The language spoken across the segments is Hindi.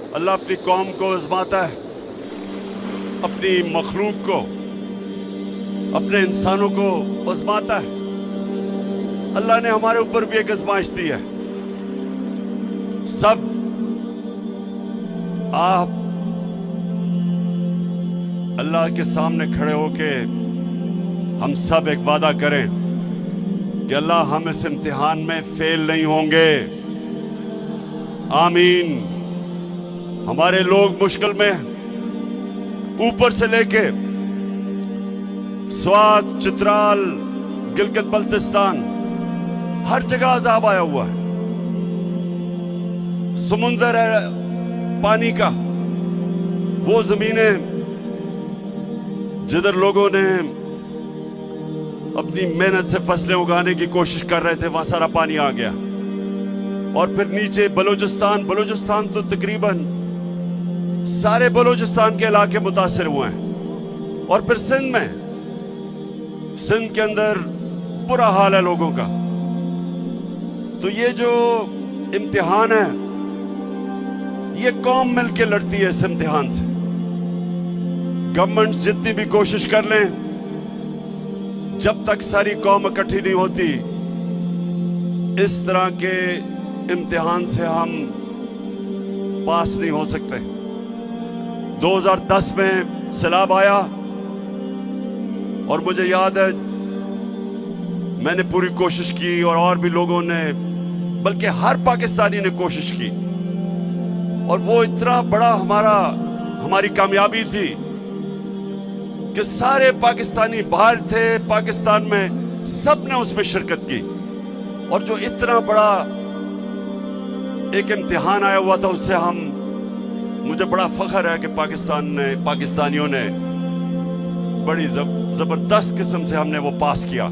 अल्लाह अपनी कौम को आजमाता है, अपनी मखलूक को, अपने इंसानों को आजमाता है। अल्लाह ने हमारे ऊपर भी एक आजमाइश दी है। सब आप अल्लाह के सामने खड़े होके हम सब एक वादा करें कि अल्लाह हम इस इम्तिहान में फेल नहीं होंगे। आमीन। हमारे लोग मुश्किल में, ऊपर से लेके स्वात, चित्राल, गिलगित बल्तिस्तान, हर जगह अजाब आया हुआ है। समुंदर है पानी का, वो जमीनें जिधर लोगों ने अपनी मेहनत से फसलें उगाने की कोशिश कर रहे थे, वहां सारा पानी आ गया। और फिर नीचे बलूचिस्तान तो तकरीबन सारे बलूचिस्तान के इलाके मुतासिर हुए हैं। और फिर सिंध के अंदर बुरा हाल है लोगों का। तो ये जो इम्तिहान है, ये कौम मिलके लड़ती है इस इम्तिहान से। गवर्नमेंट जितनी भी कोशिश कर लें, जब तक सारी कौम इकट्ठी नहीं होती, इस तरह के इम्तिहान से हम पास नहीं हो सकते। 2010 में सैलाब आया और मुझे याद है मैंने पूरी कोशिश की और भी लोगों ने, बल्कि हर पाकिस्तानी ने कोशिश की। और वो इतना बड़ा हमारी कामयाबी थी कि सारे पाकिस्तानी बाहर थे, पाकिस्तान में सब ने उसमें शिरकत की। और जो इतना बड़ा एक इम्तिहान आया हुआ था, उससे मुझे बड़ा फख्र है कि पाकिस्तानियों ने बड़ी जबरदस्त किस्म से हमने वो पास किया।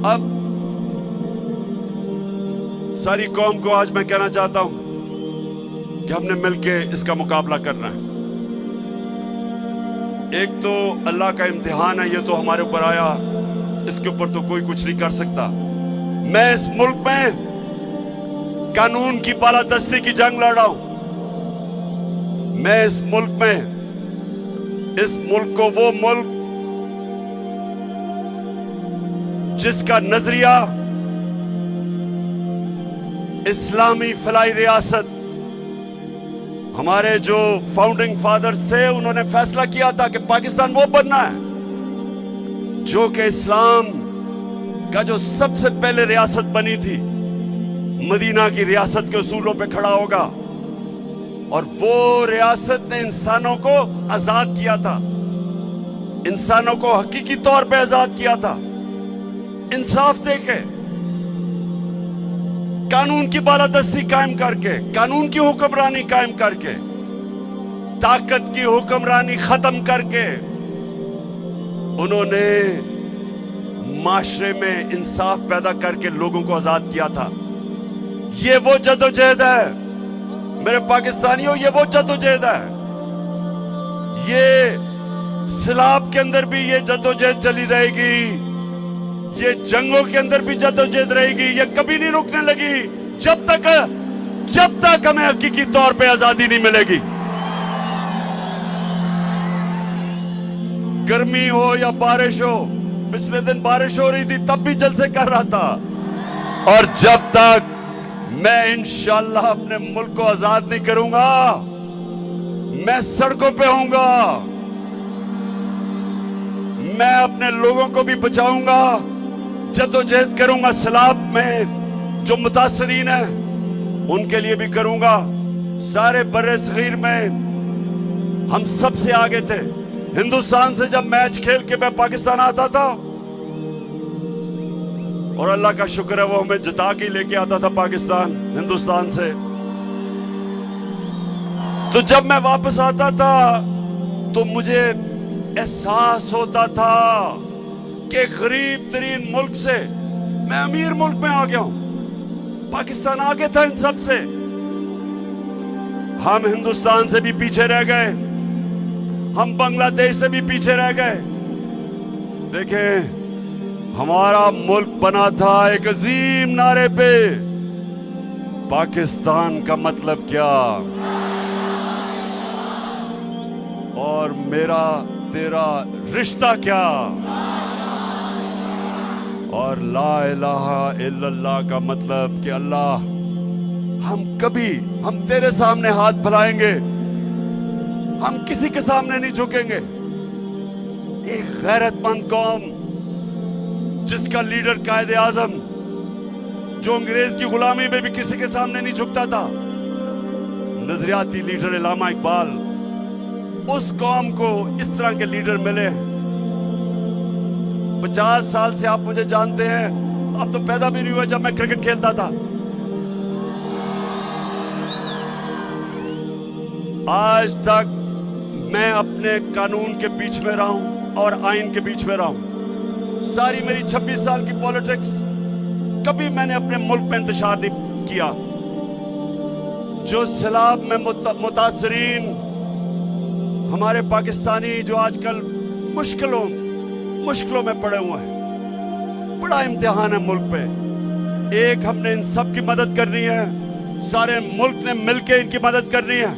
अब सारी कौम को आज मैं कहना चाहता हूं कि हमने मिलके इसका मुकाबला करना है। एक तो अल्लाह का इम्तिहान है, ये तो हमारे ऊपर आया, इसके ऊपर तो कोई कुछ नहीं कर सकता। मैं इस मुल्क में कानून की बालादस्ती की जंग लड़ रहा हूं। मैं इस मुल्क को, वो मुल्क जिसका नजरिया इस्लामी फलाई रियासत, हमारे जो फाउंडिंग फादर्स थे, उन्होंने फैसला किया था कि पाकिस्तान वो बनना है जो कि इस्लाम का जो सबसे पहले रियासत बनी थी, मदीना की रियासत के उसूलों पे खड़ा होगा। और वो रियासत ने इंसानों को आजाद किया था, इंसानों को हकीकी तौर पे आजाद किया था। इंसाफ देके, कानून की बालादस्ती कायम करके, कानून की हुक्मरानी कायम करके, ताकत की हुक्मरानी खत्म करके, उन्होंने माशरे में इंसाफ पैदा करके लोगों को आजाद किया था। ये वो जदोजहद है मेरे पाकिस्तानियों, ये वो जदोजहद है। ये सैलाब के अंदर भी ये जदोजहद चली रहेगी, ये जंगों के अंदर भी जदोजहद रहेगी, ये कभी नहीं रुकने लगी जब तक हमें हकीकी तौर पे आजादी नहीं मिलेगी। गर्मी हो या बारिश हो, पिछले दिन बारिश हो रही थी तब भी जलसे कर रहा था। और जब तक मैं इंशाअल्लाह अपने मुल्क को आजाद नहीं करूंगा, मैं सड़कों पे होऊंगा, मैं अपने लोगों को भी बचाऊंगा, जद्दोजहद करूंगा। सैलाब में जो मुतासरीन है उनके लिए भी करूंगा। सारे बर्रे सगीर में हम सबसे आगे थे। हिंदुस्तान से जब मैच खेल के मैं पाकिस्तान आता था, और अल्लाह का शुक्र है वो हमें जिता के लेके आता था पाकिस्तान हिंदुस्तान से। तो जब मैं वापस आता था तो मुझे एहसास होता था कि गरीब तरीन मुल्क से मैं अमीर मुल्क में आ गया हूं। पाकिस्तान आगे था इन सब से। हम हिंदुस्तान से भी पीछे रह गए, हम बांग्लादेश से भी पीछे रह गए। देखें, हमारा मुल्क बना था एक अजीम नारे पे, पाकिस्तान का मतलब क्या और मेरा तेरा रिश्ता क्या, और ला इलाहा इल्लल्लाह का मतलब कि अल्लाह हम तेरे सामने हाथ फैलाएंगे, हम किसी के सामने नहीं झुकेंगे। एक गैरतमंद कौम जिसका लीडर कायदे आजम, जो अंग्रेज की गुलामी में भी किसी के सामने नहीं झुकता था, नजरियाती लीडर इल्लामा इकबाल, उस कौम को इस तरह के लीडर मिले। 50 साल से आप मुझे जानते हैं, अब तो पैदा भी नहीं हुआ जब मैं क्रिकेट खेलता था। आज तक मैं अपने कानून के बीच में रहा हूं और आइन के बीच में रहा हूं। सारी मेरी 26 साल की पॉलिटिक्स कभी मैंने अपने मुल्क में इंतशार नहीं किया। जो सैलाब में मुतासरीन हमारे पाकिस्तानी जो आजकल मुश्किलों में पड़े हुए हैं, बड़ा इम्तिहान है मुल्क पे। एक हमने इन सब की मदद करनी है, सारे मुल्क ने मिलकर इनकी मदद करनी है।